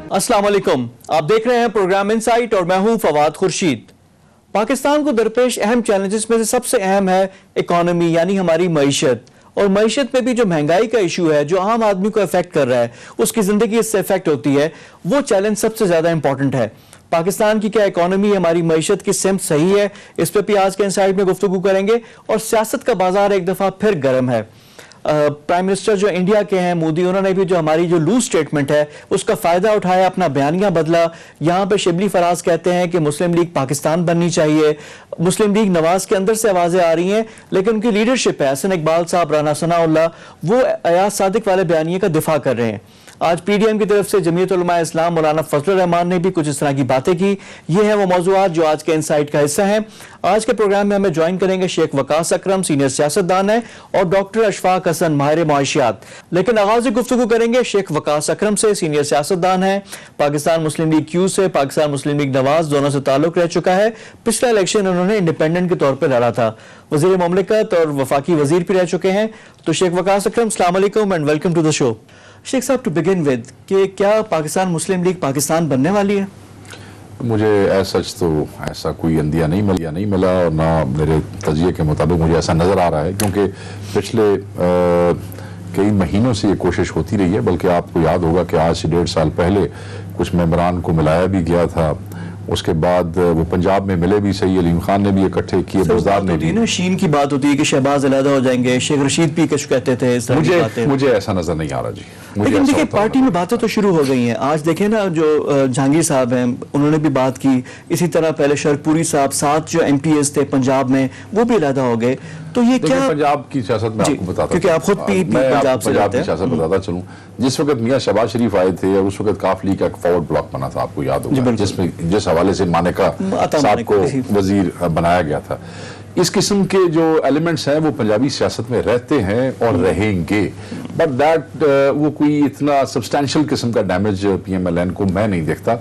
अस्सलाम वालेकुम, आप देख रहे हैं प्रोग्राम इनसाइट और मैं हूं फवाद खुर्शीद। पाकिस्तान को दरपेश अहम चैलेंजेस में से सबसे अहम है इकोनॉमी यानी हमारी मईशत। और मईशत में भी जो महंगाई का इशू है जो आम आदमी को अफेक्ट कर रहा है, उसकी ज़िंदगी इससे अफेक्ट होती है, वो चैलेंज सबसे ज़्यादा इंपॉर्टेंट है। पाकिस्तान की क्या इकोनॉमी, हमारी मईशत की सिमत सही है? इस पर भी आज के इनसाइट में गुफ्तगू करेंगे। और सियासत का बाजार एक दफ़ा फिर गर्म है। प्राइम मिनिस्टर जो इंडिया के हैं मोदी, उन्होंने भी जो हमारी जो लूज स्टेटमेंट है उसका फ़ायदा उठाया, अपना बयानिया बदला। यहाँ पे शिबली फराज कहते हैं कि मुस्लिम लीग पाकिस्तान बननी चाहिए। मुस्लिम लीग नवाज के अंदर से आवाज़ें आ रही हैं, लेकिन उनकी लीडरशिप है, हसन इकबाल साहब, राना सनाउल्लाह, वो अयाज सादिक वाले बयानिए का दिफा कर रहे हैं। आज पीडीएम की तरफ से जमीयत उलमा इस्लाम मौलाना फजलुर रहमान ने भी कुछ इस तरह की बातें की। ये हैं वो मौज़ूआत जो आज के इनसाइट का हिस्सा हैं। आज के प्रोग्राम में हमें ज्वाइन करेंगे शेख वकास अकरम, सीनियर सियासतदान है, और डॉक्टर अशफाक हसन, माहिर मुआशियात। लेकिन आगाज़ गुफ्तगू करेंगे शेख वकास अकरम से, सीनियर सियासतदान है, पाकिस्तान मुस्लिम लीग क्यू से, पाकिस्तान मुस्लिम लीग नवाज, दोनों से ताल्लुक रह चुका है। पिछला इलेक्शन उन्होंने इंडिपेंडेंट के तौर पर लड़ा था, वज़ीर मुमलिकत और वफाकी वज़ीर भी रह चुके हैं। तो शेख वकास अकरम, अस्सलाम वालेकुम and welcome to the show. Sheikh साहब, टू बिगिन विद, कि क्या पाकिस्तान मुस्लिम लीग पाकिस्तान बनने वाली है? मुझे सच तो ऐसा कोई अंदिया नहीं मिला और ना मेरे तजिए के मुताबिक मुझे ऐसा नज़र आ रहा है, क्योंकि पिछले कई महीनों से ये कोशिश होती रही है। बल्कि आपको याद होगा कि आज से 1.5 साल पहले कुछ मेंबरान को मिलाया भी गया था। उसके बाद वो पंजाब में मिले भी, सही अलीम खान ने भी इकट्ठे किए, बुज़दार ने भी। ना शीन की बात होती है कि शहबाज अलहदा हो जाएंगे, शेख रशीद भी कुछ कहते थे। मुझे ऐसा नजर नहीं आ रहा जी। लेकिन देखिए पार्टी में बातें तो शुरू हो गई हैं। आज देखें ना, जो जहांगीर साहब हैं उन्होंने भी बात की, इसी तरह पहले शरकपुरी साहब, 7 जो एमपीएस थे पंजाब में वो भी अलहदा हो गए। तो ये क्या पंजाब की सियासत में आपको बताता, क्योंकि आप खुद पंजाब से की सियासत बताता चलूं। जिस वक्त मियां शहबाज शरीफ आए थे, उस वक्त काफ लीग का एक फॉरवर्ड ब्लॉक बना था, आपको याद होगा, जिसमें जिस हवाले से मानेका साहब को वजीर बनाया गया था। इस किस्म के जो एलिमेंट्स हैं वो पंजाबी सियासत में रहते हैं और रहेंगे, बट दैट वो कोई इतना सब्सटैंशियल किस्म का डैमेज पीएमएलएन को मैं नहीं देखता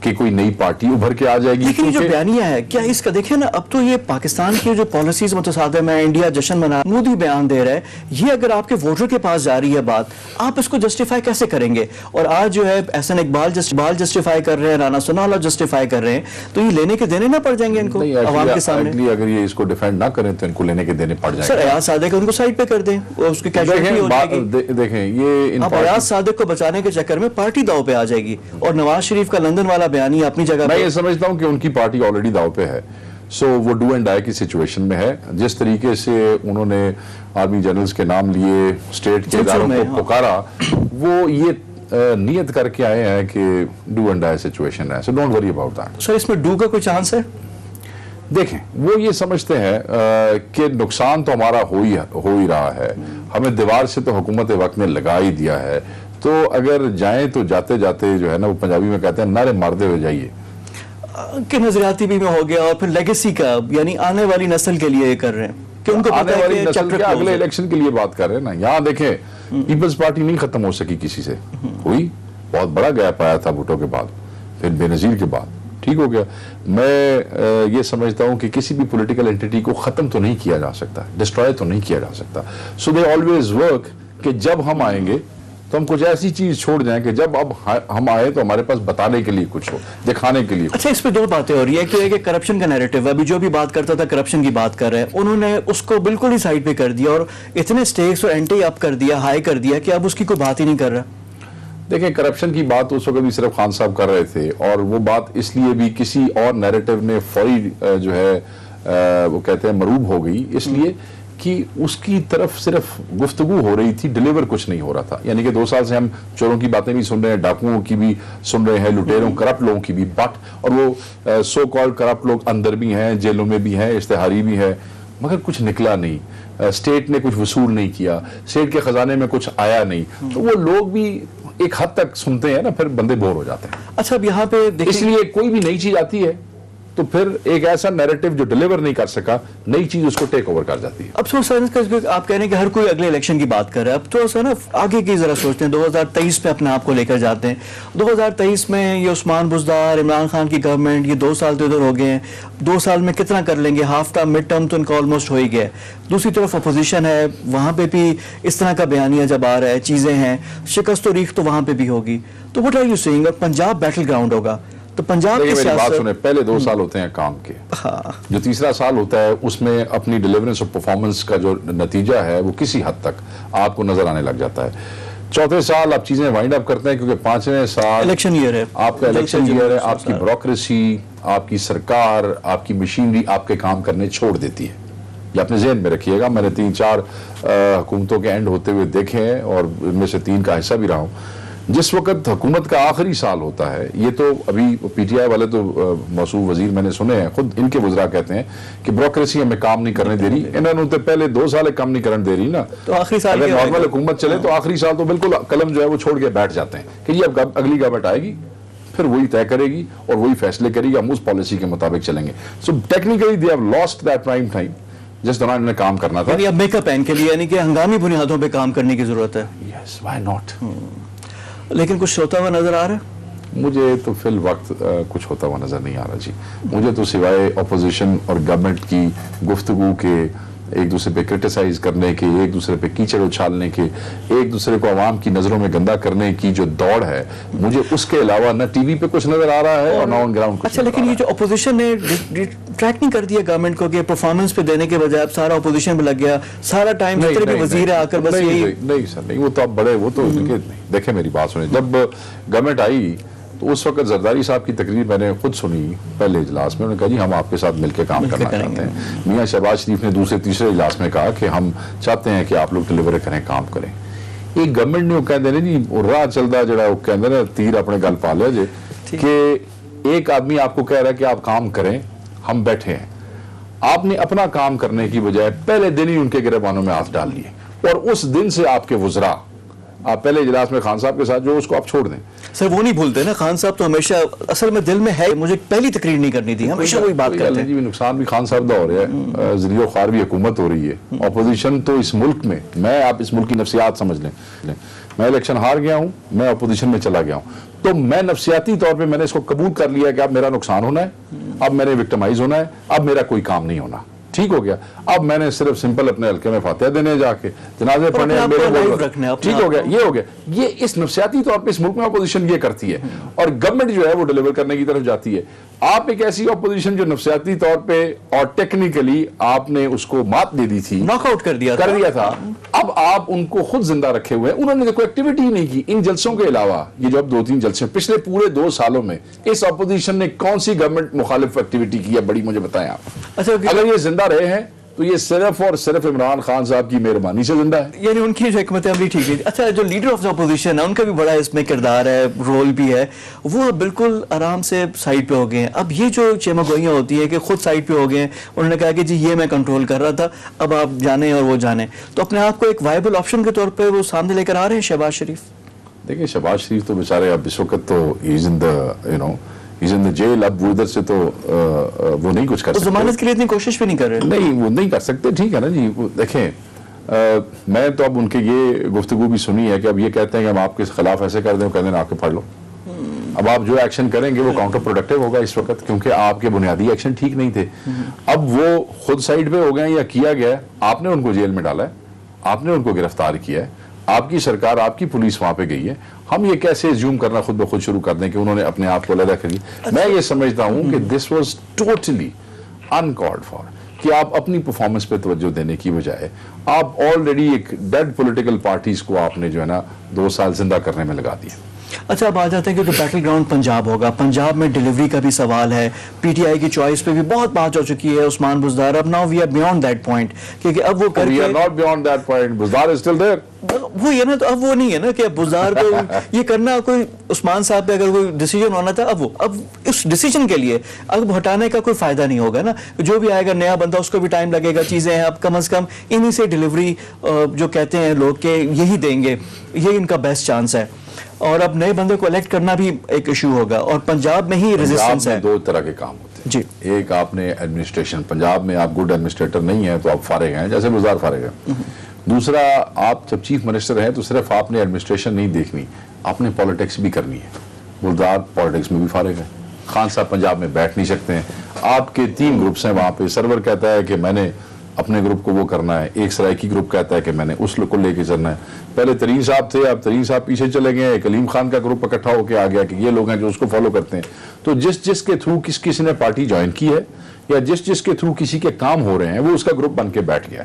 कि कोई नई पार्टी उभर के आ जाएगी। लेकिन जो बयानिया है, क्या इसका देखें ना, अब तो ये पाकिस्तान की जो पॉलिसीज मुतसादिम है, इंडिया जश्न मना, मोदी बयान दे रहा है, ये अगर आपके वोटर के पास जा रही है बात, आप इसको जस्टिफाई कैसे करेंगे? और आज जो है हसन इकबाल जस्टिफाई कर रहे हैं, राना सनाउल्लाह जस्टिफाई कर रहे हैं, तो ये लेने के देने ना पड़ जाएंगे इनको अवाम के सामने। अगर ये इसको डिफेंड ना करें तो इनको लेने के देने पड़ जाएंगे। सर अयाज सादिक उनको साइड पे कर दें, उसकी कैजुअलिटी हो जाएगी। देखें ये अयाज सादिक को बचाने के चक्कर में पार्टी दाव पे आ जाएगी। और नवाज शरीफ का लंदन वाला बयानी अपनी जगह, मैं ये समझता हूं कि उनकी पार्टी ऑलरेडी दाव पे है। सो वो डू एंड डाई की सिचुएशन में है। जिस तरीके से उन्होंने आर्मी जनरल्स के नाम लिए, स्टेट के इदारों को पुकारा, वो ये नियत करके आए हैं कि डू एंड डाई सिचुएशन है। So don't worry about that. Sir इसमें डू का कोई चांस है? देखें, वो ये समझते हैं कि नुकसान तो हमारा हो ही रहा है, हमें दीवार से तो हुकूमत वक्त ने लगा ही दिया है, तो अगर जाएं तो जाते जाते जो है ना, वो पंजाबी में कहते हैं नारे मारते हुए जाइए। कि नजरियाती भी में हो गया, और फिर लेगेसी का, यानी आने वाली नस्ल के लिए ये कर रहे हैं कि उनको आने वाली नस्ल के अगले इलेक्शन के लिए बात कर रहे हैं ना। यहाँ देखें, पीपल्स पार्टी नहीं खत्म हो सकी किसी से, हुई बहुत बड़ा गैप आया था भुट्टो के बाद, फिर बेनजीर के बाद ठीक हो गया। मैं ये समझता हूं कि किसी भी पॉलिटिकल एंटिटी को खत्म तो नहीं किया जा सकता, डिस्ट्रॉय तो नहीं किया जा सकता। सो दे ऑलवेज वर्क कि जब हम आएंगे तो हम कुछ ऐसी चीज छोड़ जाएं कि जब अब हम आए तो हमारे पास बताने के लिए कुछ हो, दिखाने के लिए। अच्छा, इस पे 2 बातें हो रही है कि करप्शन का नैरेटिव, अभी जो भी बात करता था करप्शन की बात कर रहे हैं, उन्होंने उसको बिल्कुल ही साइड पे कर दिया और इतने स्टेक्स और एंटी अप कर दिया, हाई कर दिया कि अब उसकी कोई बात ही नहीं कर रहा। देखें, करप्शन की बात उस वक्त भी सिर्फ खान साहब कर रहे थे, और वो बात इसलिए भी किसी और नैरेटिव ने फौरी जो है वो कहते हैं मरूब हो गई, इसलिए कि उसकी तरफ सिर्फ गुफ्तगू हो रही थी, डिलीवर कुछ नहीं हो रहा था। यानी कि 2 साल से हम चोरों की बातें भी सुन रहे हैं, डाकुओं की भी सुन रहे हैं, लुटेरों करप्ट लोगों की भी, बट और वो सो कॉल्ड करप्ट लोग अंदर भी हैं, जेलों में भी हैं, इश्तेहारी भी है, मगर कुछ निकला नहीं। स्टेट ने कुछ वसूल नहीं किया, स्टेट के खजाने में कुछ आया नहीं, तो वो लोग भी एक हद तक सुनते हैं ना, फिर बंदे बोर हो जाते हैं। अच्छा, अब यहाँ पे इसलिए कोई भी नई चीज आती है تو پھر ایک ایسا نیریٹو جو ڈیلیور نہیں کر سکا نئی چیز اس کو ٹیک اوور کر جاتی ہے. اب تھوڑا سا آپ کہہ رہے ہیں کہ ہر کوئی اگلے الیکشن کی بات کر رہا ہے, اب تھوڑا سا نا آگے کی ذرا سوچتے ہیں, 2023 میں اپنے آپ کو لے کر جاتے ہیں. 2023 میں یہ عثمان بزدار, عمران خان کی گورنمنٹ, یہ 2 سال تو ادھر ہو گئے ہیں, 2 سال میں کتنا کر لیں گے, ہاف ٹرم مڈ ٹرم تو ان کا آلموسٹ ہو ہی گیا ہے. دوسری طرف اپوزیشن ہے, وہاں پہ بھی اس طرح کا بیانیہ جب آ رہا ہے, چیزیں ہیں, شکست و ریخت تو وہاں پہ بھی ہوگی. تو وٹ آر یو سیئنگ, اب پنجاب بیٹل گراؤنڈ ہوگا تو پنجاب کی میری بات سیاست, سنیں, پہلے 2 سال ہوتے ہیں کام کے, جو تیسرا سال ہوتا ہے اس میں اپنی ڈیلیورنس اور پرفارمنس کا جو نتیجہ ہے وہ کسی حد تک آپ کو نظر آنے لگ جاتا ہے. چوتھے سال آپ چیزیں وائنڈ اپ کرتے ہیں کیونکہ 5ویں سال الیکشن ایئر ہے, آپ کا الیکشن ایئر ہے, آپ کی بیوروکریسی, آپ کی سرکار, آپ کی مشینری آپ کے کام کرنے چھوڑ دیتی ہے. یہ اپنے ذہن میں رکھیے گا, میں نے 3-4 حکومتوں کے اینڈ ہوتے ہوئے دیکھے ہیں اور ان میں سے 3 کا حصہ بھی رہا ہوں. جس وقت حکومت کا آخری سال ہوتا ہے, یہ تو ابھی پی ٹی آئی والے تو موصوف وزیر میں نے سنے ہیں, خود ان کے وزراء کہتے ہیں کہ بیوروکریسی ہمیں کام نہیں کرنے دے رہی. انہوں نے تو پہلے 2 سال کام نہیں کرنے دے رہی نا, تو آخری سال اگر نارمل حکومت چلے تو آخری سال تو بالکل قلم جو ہے وہ چھوڑ کے بیٹھ جاتے ہیں کہ یہ اب اگلی گورنمنٹ آئے گی, پھر وہی طے کرے گی اور وہی فیصلے کرے گی, ہم اس پالیسی کے مطابق چلیں گے. So technically they have lost that prime time جس دوران انہیں کام کرنا تھا. یعنی اب میک اپ پہن کے لیے, یعنی کہ ہنگامی بنیادوں پہ کام کرنے کی ضرورت ہے. یس, وائی ناٹ. لیکن کچھ ہوتا ہوا نظر آ رہا ہے؟ مجھے تو فی الوقت کچھ ہوتا ہوا نظر نہیں آ رہا جی. مجھے تو سوائے اپوزیشن اور گورنمنٹ کی گفتگو کے, ایک دوسرے پہ کرٹیسائز کرنے کے, ایک دوسرے پہ کیچڑ اچھالنے کے, ایک دوسرے کو عوام کی نظروں میں گندا کرنے کی جو دوڑ ہے, مجھے اس کے علاوہ نہ ٹی وی پہ کچھ نظر آ رہا ہے اور نہ آن گراؤنڈ کچھ. اچھا, لیکن یہ جو اپوزیشن نے ٹریک نہیں کر دیا گورنمنٹ کو کہ پرفارمنس پہ دینے کے بجائے اب سارا اپوزیشن پہ لگ گیا, سارا ٹائم جتنے بھی وزیر ہیں آ کر بس یہی. نہیں سر, نہیں, وہ تو اب بڑے, وہ تو دیکھیں میری بات سنیں, جب گورنمنٹ آئی تو اس وقت زرداری صاحب کی تقریر میں نے خود سنی پہلے اجلاس میں, انہوں نے کہا جی ہم آپ کے ساتھ مل کے کام کرنا چاہتے ہیں. میاں شہباز شریف نے دوسرے تیسرے اجلاس میں کہا کہ ہم چاہتے ہیں کہ آپ لوگ ڈلیور کریں, کام کریں. ایک گورنمنٹ نے وہ کہہ دینے جی راہ چلتا جڑا وہ کہتے ہیں تیر اپنے گل پا لیا جی, کہ ایک آدمی آپ کو کہہ رہا ہے کہ آپ کام کریں, ہم بیٹھے ہیں, آپ نے اپنا کام کرنے کی بجائے پہلے دن ہی ان کے گریبانوں میں ہاتھ ڈال لیے, اور اس دن سے آپ کے وزراء, آپ پہلے اجلاس میں خان صاحب کے ساتھ جو اس کو آپ چھوڑ دیں. سر وہ نہیں بھولتے نا, خان صاحب تو ہمیشہ اصل میں دل میں ہے, مجھے پہلی تقریر نہیں کرنی تھی, ہمیشہ وہی بات کرتے ہیں. جی نقصان بھی خان صاحب دا ہو رہا ہے, ذریعہ خوار بھی حکومت ہو رہی ہے. اپوزیشن تو اس ملک میں آپ اس ملک کی نفسیات سمجھ لیں, میں الیکشن ہار گیا ہوں, میں اپوزیشن میں چلا گیا ہوں, تو میں نفسیاتی طور پہ میں نے اس کو قبول کر لیا کہ اب میرا نقصان ہونا ہے, اب میں نے وکٹمائز ہونا ہے, اب میرا کوئی کام نہیں ہونا. ٹھیک ہو گیا, اب میں نے صرف سمپل اپنے حلقے میں فاتحہ دینے جا کے جنازے پڑھنے, ٹھیک ہو گیا, یہ ہو گیا. یہ اس نفسیاتی طور پہ اس ملک میں اپوزیشن یہ کرتی ہے, اور گورنمنٹ جو ہے وہ ڈیلیور کرنے کی طرف جاتی ہے. آپ ایک ایسی اپوزیشن جو نفسیاتی طور پہ اور ٹیکنیکلی آپ نے اس کو مات دے دی تھی, ناک آؤٹ کر دیا تھا, اب آپ ان کو خود زندہ رکھے ہوئے ہیں. انہوں نے کوئی ایکٹیویٹی ہی نہیں کی ان جلسوں کے علاوہ. یہ جو اب 2-3 جلسے پچھلے پورے 2 سالوں میں اس اپوزیشن نے کون سی گورنمنٹ مخالف ایکٹیویٹی کی ہے بڑی, مجھے بتائیں آپ. اگر یہ زندہ رہے ہیں تو یہ صرف اور صرف عمران خان صاحب کی مہربانی سے زندہ ہے, یعنی ان کی جو حکمت عملی ٹھیک ہے. اچھا, جو لیڈر آف دا اپوزیشن ہے ان کا بھی بڑا اس میں کردار ہے, رول بھی ہے, وہ بالکل آرام سے سائڈ پہ ہو گئے ہیں. اب یہ جو چمگوئیاں ہوتی ہیں کہ خود سائڈ پہ ہو گئے ہیں, انہوں نے کہا کہ جی یہ میں کنٹرول کر رہا تھا, اب آپ جانیں اور وہ جانیں, تو اپنے آپ کو ایک وائبل آپشن کے طور پہ وہ سامنے لے کر آ رہے ہیں شہباز شریف. دیکھیں شہباز شریف تو بیچارے اب اس وقت تو he's in the jail, اب وہ ادھر سے تو وہ نہیں کچھ کر سکتے, ضمانت کے لیے اتنی کوشش بھی نہیں کر رہے. نہیں, وہ نہیں کر سکتے, ٹھیک ہے نا جی. دیکھیں میں تو اب ان کے یہ گفتگو بھی سنی ہے کہ اب یہ کہتے ہیں کہ ہم آپ کے خلاف ایسے کر دیں, وہ کہتے ہیں آپ کے پڑھ لو. اب آپ جو ایکشن کریں گے وہ کاؤنٹر پروڈکٹیو ہوگا اس وقت, کیونکہ آپ کے بنیادی ایکشن ٹھیک نہیں تھے. اب وہ خود سائڈ پہ ہو گئے ہیں یا کیا گیا ہے, آپ نے ان کو جیل میں ڈالا ہے, آپ نے ان کو گرفتار کیا ہے, آپ کی سرکار, آپ کی پولیس وہاں پہ گئی ہے. ہم یہ کیسے زیوم کرنا خود بخود شروع کر دیں کہ انہوں نے اپنے آپ کو علیحدہ کر لی. میں یہ سمجھتا ہوں کہ this was totally uncalled for, کہ آپ اپنی پرفارمنس پہ توجہ دینے کی بجائے آپ آلریڈی ایک ڈیڈ پولیٹیکل پارٹیز کو آپ نے جو ہے نا 2 سال زندہ کرنے میں لگا دیا. اچھا, اب آ جاتے ہیں کہ جو بیٹل گراؤنڈ پنجاب ہوگا, پنجاب میں ڈیلیوری کا بھی سوال ہے. پی ٹی آئی کی چوائس پہ بھی بہت بات ہو چکی ہے, عثمان بزدار. اب now we are beyond that point, کیونکہ اب وہ کر We are not beyond that point. Buzdar is still there. وہ یہ نا, تو اب وہ نہیں ہے نا کہ بزدار کو یہ کرنا, کوئی عثمان صاحب پہ اگر کوئی ڈیسیجن ہونا تھا, اب اس ڈیسیجن کے لیے اب ہٹانے کا کوئی فائدہ نہیں ہوگا نا. جو بھی آئے گا نیا بندہ, اس کو بھی ٹائم لگے گا, چیزیں ہیں. اب کم از کم انہی سے ڈیلیوری جو کہتے ہیں لوگ کہ یہی دیں گے, یہی ان کا بیسٹ چانس ہے. اور اب نئے بندے کو الیکٹ کرنا بھی ایک ایشو ہوگا, اور پنجاب میں ہی ریزسٹنس ہے. 2 طرح کے کام ہوتے ہیں. جی. ایک آپ نے ایڈمنسٹریشن، پنجاب میں آپ گڈ ایڈمنسٹریٹر نہیں ہیں تو آپ فارغ ہیں، جیسے وزار فارغ ہیں. دوسرا، آپ جب چیف منسٹر ہیں تو صرف آپ نے ایڈمنسٹریشن نہیں دیکھنی، آپ نے پالیٹکس بھی کرنی ہے. گلزار پالیٹکس میں بھی فارغ ہے. خان صاحب پنجاب میں بیٹھ نہیں سکتے ہیں. آپ کے 3 گروپس ہیں وہاں پہ. سرور کہتا ہے کہ میں نے اپنے گروپ کو وہ کرنا ہے، ایک سرائکی گروپ کہتا ہے کہ میں نے اس کو لے کے چلنا ہے. پہلے ترین صاحب تھے، اب ترین صاحب پیچھے چلے گئے، ایک علیم خان کا گروپ اکٹھا ہو کے آ گیا کہ یہ لوگ ہیں جو اس کو فالو کرتے ہیں. تو جس کے تھرو کسی نے پارٹی جوائن کی ہے یا جس کے تھرو کسی کے کام ہو رہے ہیں وہ اس کا گروپ بن کے بیٹھ گیا.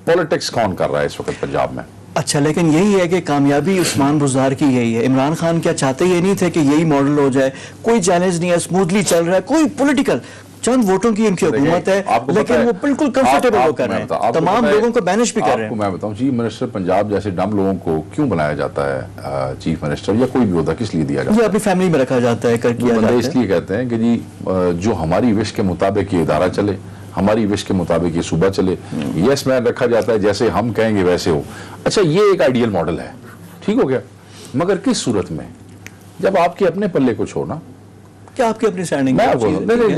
پالیٹکس کون کر رہا ہے اس وقت پنجاب میں؟ اچھا، لیکن یہی ہے کہ کامیابی عثمان بزدار کی یہی ہے. عمران خان کیا چاہتے یہ نہیں تھے کہ یہی ماڈل ہو جائے؟ کوئی چیلنج نہیں ہے، اسموتھلی چل رہا ہے، کوئی پولیٹیکل چند ووٹوں کی ان کی حکومت ہے، لیکن وہ بالکل کمفرٹیبل ہو کر رہے ہیں، تمام لوگوں کو مینج بھی کر رہے ہیں. آپ کو میں بتاؤں، چیف منسٹر پنجاب جیسے ڈم لوگوں کو کیوں بنایا جاتا ہے چیف منسٹر یا کوئی بھی ہوتا، کس لیے دیا جاتا ہے؟ یہ اپنی فیملی میں رکھا جاتا ہے، کیا جاتا ہے. اس لیے کہتے ہیں کہ جی جو ہماری وش کے مطابق یہ ادارہ چلے، ہماری وش کے مطابق یہ صوبہ چلے، یس مین رکھا جاتا ہے، جیسے ہم کہیں گے ویسے ہو. اچھا، یہ ایک آئیڈیل ماڈل ہے، ٹھیک ہو گیا. مگر کس صورت میں؟ جب آپ کے اپنے پلے کچھ ہو نا، کیا آپ کی اپنی اسٹینڈنگ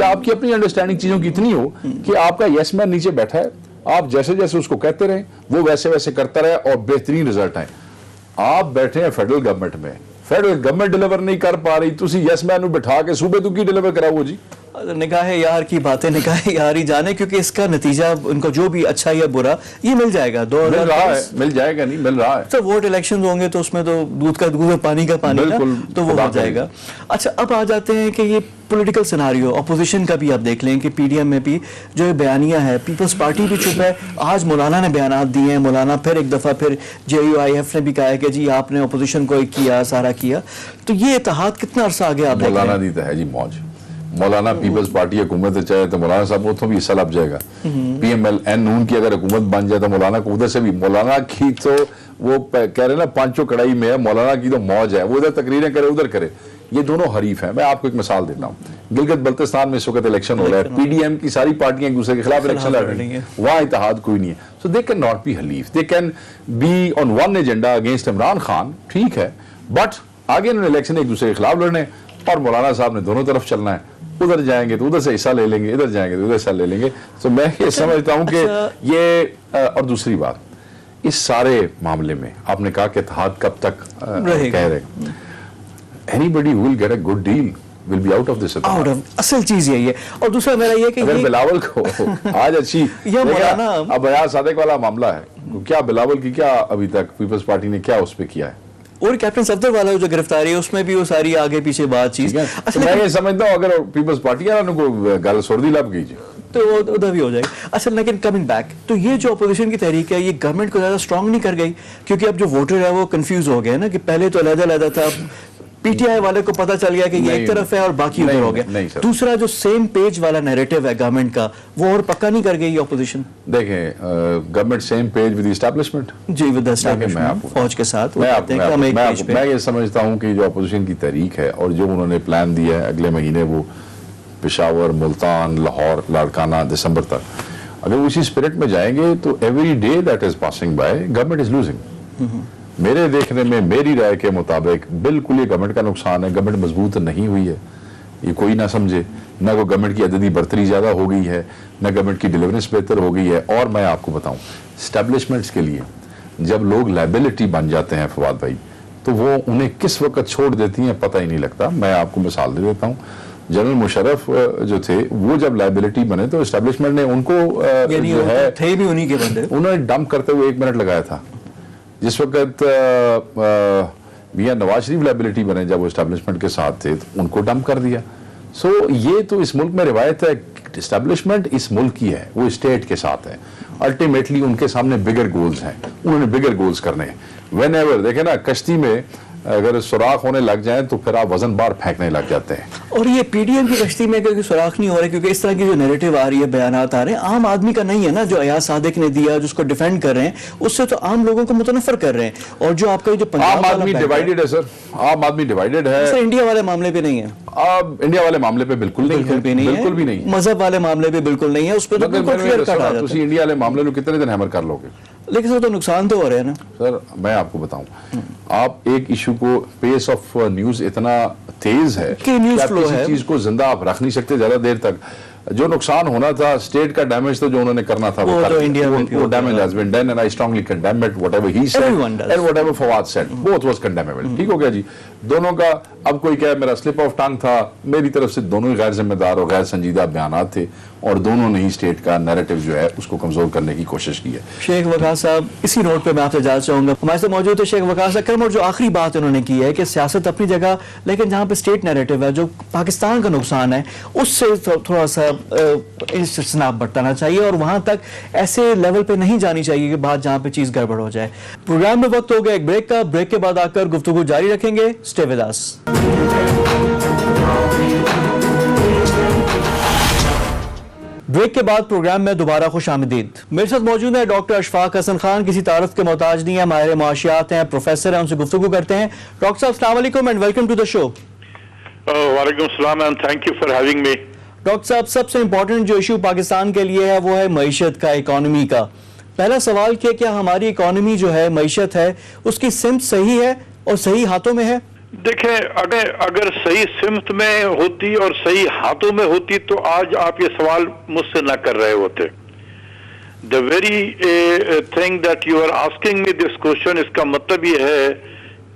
آپ کی اپنی انڈرسٹینڈنگ چیزوں کی اتنی ہو کہ آپ کا یس مین نیچے بیٹھا ہے، آپ جیسے جیسے اس کو کہتے رہیں وہ ویسے ویسے کرتا رہے اور بہترین رزلٹ آئے. آپ بیٹھے ہیں فیڈرل گورنمنٹ میں، فیڈرل گورنمنٹ ڈیلیور نہیں کر پا رہی، تسی یس مین بٹھا کے صوبے تو کی ڈیلیور کرا وہ جی. نگاہ یار کی باتیں نگاہ یار ہی جانے، کیونکہ اس کا نتیجہ ان کو جو بھی اچھا یا برا یہ مل جائے گا. مل رہا ہے، مل جائے گا، نہیں مل رہا ہے. تو ووٹ الیکشن ہوں گے تو اس میں تو دودھ کا دودھ اور پانی کا پانی، تو وہ ہو جائے گا. اچھا، اب آ جاتے ہیں کہ یہ پولیٹیکل سیناریو اپوزیشن کا بھی آپ دیکھ لیں کہ پی ڈی ایم میں بھی جو بیانیہ ہے، پیپلز پارٹی بھی چپ ہے. آج مولانا نے بیانات دیے ہیں، مولانا پھر ایک دفعہ پھر JUIF نے بھی کہا ہے کہ جی آپ نے اپوزیشن کو کیا، سارا کیا. تو یہ اتحاد کتنا عرصہ آگے آپ دیکھ رہے ہیں؟ مولانا دیتا ہے جی موج. مولانا پیپلز پارٹی حکومت چاہے تو مولانا صاحب اتوں بھی حصہ لگ جائے گا. PMLN نون کی اگر حکومت بن جائے تو مولانا کو ادھر سے بھی، مولانا کی تو وہ کہہ رہے نا پانچوں کڑائی میں ہے، مولانا کی تو موج ہے، وہ ادھر تقریریں کرے ادھر کرے. یہ دونوں حریف ہیں. میں آپ کو ایک مثال دیتا ہوں. گلگت بلتستان میں اس وقت الیکشن ہو رہا ہے، PDM کی ساری پارٹیاں ایک دوسرے کے خلاف الیکشن لڑ رہی ہیں، وہاں اتحاد کوئی نہیں ہے. So they can not be حلیف، they can be on one agenda against Imran Khan, ٹھیک ہے، بٹ آگے انہوں نے الیکشن ایک دوسرے کے خلاف لڑنے اور مولانا صاحب نے دونوں طرف چلنا ہے. ادھر جائیں گے تو ادھر سے حصہ لے لیں گے، ادھر جائیں گے تو ادھر حصہ لے لیں گے. تو میں یہ سمجھتا ہوں کہ یہ اور دوسری بات اس سارے معاملے میں آپ نے کہا کہ اتحاد کب تک کہہ رہے ہیں. Anybody who will get a good deal will be out of this اتحاد. اصل چیز یہی ہے. اور دوسرا میرا یہ کہ اگر بلاول کو آج اچھی مولانا اب ایاز صادق والا معاملہ ہے، کیا بلاول کی کیا ابھی تک پیپلز پارٹی نے کیا اس پہ کیا ہے؟ اور کیپٹن صفدر والا جو گرفتاری ہے اس میں بھی وہ ساری آگے پیچھے بات چیز. میں یہ سمجھتا ہوں اگر پیپلز پارٹی والوں کو گل سردی لب گئی تو ادھر بھی ہو جائے گا. اصل لیکن کمنگ بیک تو یہ جو اپوزیشن کی تحریک ہے یہ گورنمنٹ کو زیادہ اسٹرانگ نہیں کر گئی، کیونکہ اب جو ووٹر ہے وہ کنفیوز ہو گئے نا کہ پہلے تو علیحدہ علیحدہ تھا، PTI والے کو پتہ چل گیا کہ یہ ایک طرف ہے اور باقی ادھر ہو گیا. دوسرا جو سیم پیج والا نیریٹو ہے گورنمنٹ کا وہ اور پکا نہیں کر گئی یہ اپوزیشن. دیکھیں government same page with establishment, جی ود اسٹیبلشمنٹ فوج کے ساتھ. میں یہ سمجھتا ہوں کہ جو اپوزیشن کی تحریک ہے اور جو انہوں نے پلان دیا ہے اگلے مہینے وہ پشاور، ملتان، لاہور، لاڑکانہ دسمبر تک، اگر اسی اسپرٹ میں جائیں گے تو every day that is passing by government is losing. میرے دیکھنے میں، میری رائے کے مطابق بالکل یہ گورنمنٹ کا نقصان ہے. گورنمنٹ مضبوط نہیں ہوئی ہے، یہ کوئی نہ سمجھے. نہ کوئی گورنمنٹ کی عددی برتری زیادہ ہو گئی ہے، نہ گورنمنٹ کی ڈیلیورنس بہتر ہو گئی ہے. اور میں آپ کو بتاؤں اسٹیبلشمنٹس کے لیے جب لوگ لائبلٹی بن جاتے ہیں فواد بھائی تو وہ انہیں کس وقت چھوڑ دیتی ہیں پتہ ہی نہیں لگتا. میں آپ کو مثال دے دیتا ہوں. جنرل مشرف جو تھے وہ جب لائبلٹی بنے تو اسٹیبلشمنٹ نے ان کو جو ہے تھے بھی انہی کے بندے، انہوں نے ڈمپ کرتے ہوئے 1 منٹ لگایا تھا. جس وقت میاں نواز شریف لائبلٹی بنے جب وہ اسٹیبلشمنٹ کے ساتھ تھے تو ان کو ڈمپ کر دیا. سو یہ تو اس ملک میں روایت ہے. اسٹیبلشمنٹ اس ملک کی ہے، وہ اسٹیٹ کے ساتھ ہے. الٹیمیٹلی ان کے سامنے بگر گولز ہیں، انہوں نے بگر گولز کرنے ہیں. وین ایور دیکھیں نا کشتی میں اگر سوراخ ہونے لگ جائیں تو پھر آپ وزن بار پھینکنے لگ جاتے ہیں. اور یہ PDM کی کشتی میں کوئی سوراخ نہیں ہو رہا کیونکہ اس طرح کی جو نیریٹو آ رہی ہے، بیانات آ رہے ہیں، عام آدمی کا نہیں ہے نا. جو ایاز صادق نے دیا جس کو ڈیفینڈ کر رہے ہیں اس سے تو عام لوگوں کو متنفر کر رہے ہیں. اور جو آپ کا جو عام آدمی ڈیوائیڈڈ ہے سر، عام آدمی ڈیوائیڈڈ ہے. سر انڈیا والے معاملے پہ نہیں ہے، انڈیا والے معاملے پہ بالکل نہیں ہے، بالکل بھی نہیں. مذہب والے معاملے پہ بالکل نہیں ہے، اس پہ تو بالکل کلیئر کٹ آ جاتا ہے. تسی انڈیا والے معاملے کو کتنے دن ہیمر کر لو گے؟ लेकिन सर तो नुकसान तो हो रहे हैं ना सर मैं आपको बताऊं, आप एक इशू को, पेस ऑफ न्यूज इतना तेज है कि न्यूज़ आप फ्लो किसी है। चीज को जिंदा आप रख नहीं सकते ज्यादा देर तक। जो नुकसान होना था, स्टेट का डैमेज तो जो उन्होंने करना था वो कर तो दिया। इंडिया में भी वो होता डैमेज है। Has been done and I strongly condemn it, whatever he said Everyone does. And whatever Fawad said, both was condemnable. ठीक हो गया जी, दोनों का। अब कोई कहे मेरा स्लिप ऑफ टंग था, मेरी तरफ से दोनों ही गैर जिम्मेदार और गैर संजीदा बयानात थे, और दोनों ने ही स्टेट का नैरेटिव जो है उसको कमजोर करने की कोशिश की है। शेख वकास साहब, इसी नोट पे मैं आपसे जानना चाहूंगा, हमारे साथ मौजूद है शेख वकास अकरम, और जो आखिरी बात उन्होंने की है कि सियासत अपनी जगह, लेकिन जहाँ पे स्टेट नैरेटिव है, जो पाकिस्तान का नुकसान है, उससे थोड़ा सा इज्तनाब बरतना चाहिए, और वहां तक ऐसे लेवल पे नहीं जानी चाहिए कि बात जहाँ पे चीज गड़बड़ हो जाए। प्रोग्राम में वक्त हो गया एक ब्रेक का, ब्रेक के बाद आकर गुफ्तगू जारी रखेंगे। Stay with us. ब्रेक के बाद प्रोग्राम में दोबारा खुश आमदीद। मेरे साथ मौजूद है डॉक्टर अशफाक हसन खान, किसी तारुफ के मोहताज नहीं है, माहिर मुआशियात हैं, प्रोफेसर हैं, उनसे गुफ्तगू करते हैं। डॉक्टर साहब अस्सलाम वालेकुम and welcome to the show. वालेकुम सलाम and thank you for having me. Doctor साहब, सबसे इंपॉर्टेंट जो इशू पाकिस्तान के लिए है वो है मईशत का, इकॉनमी का। पहला सवाल क्या हमारी इकॉनमी जो है, मईशत है, उसकी सिमत सही है और सही हाथों में है? देखें, अगर सही सिमत में होती और सही हाथों में होती तो आज आप ये सवाल मुझसे न कर रहे होते। The very thing that you are asking me this question, इसका मतलब ये है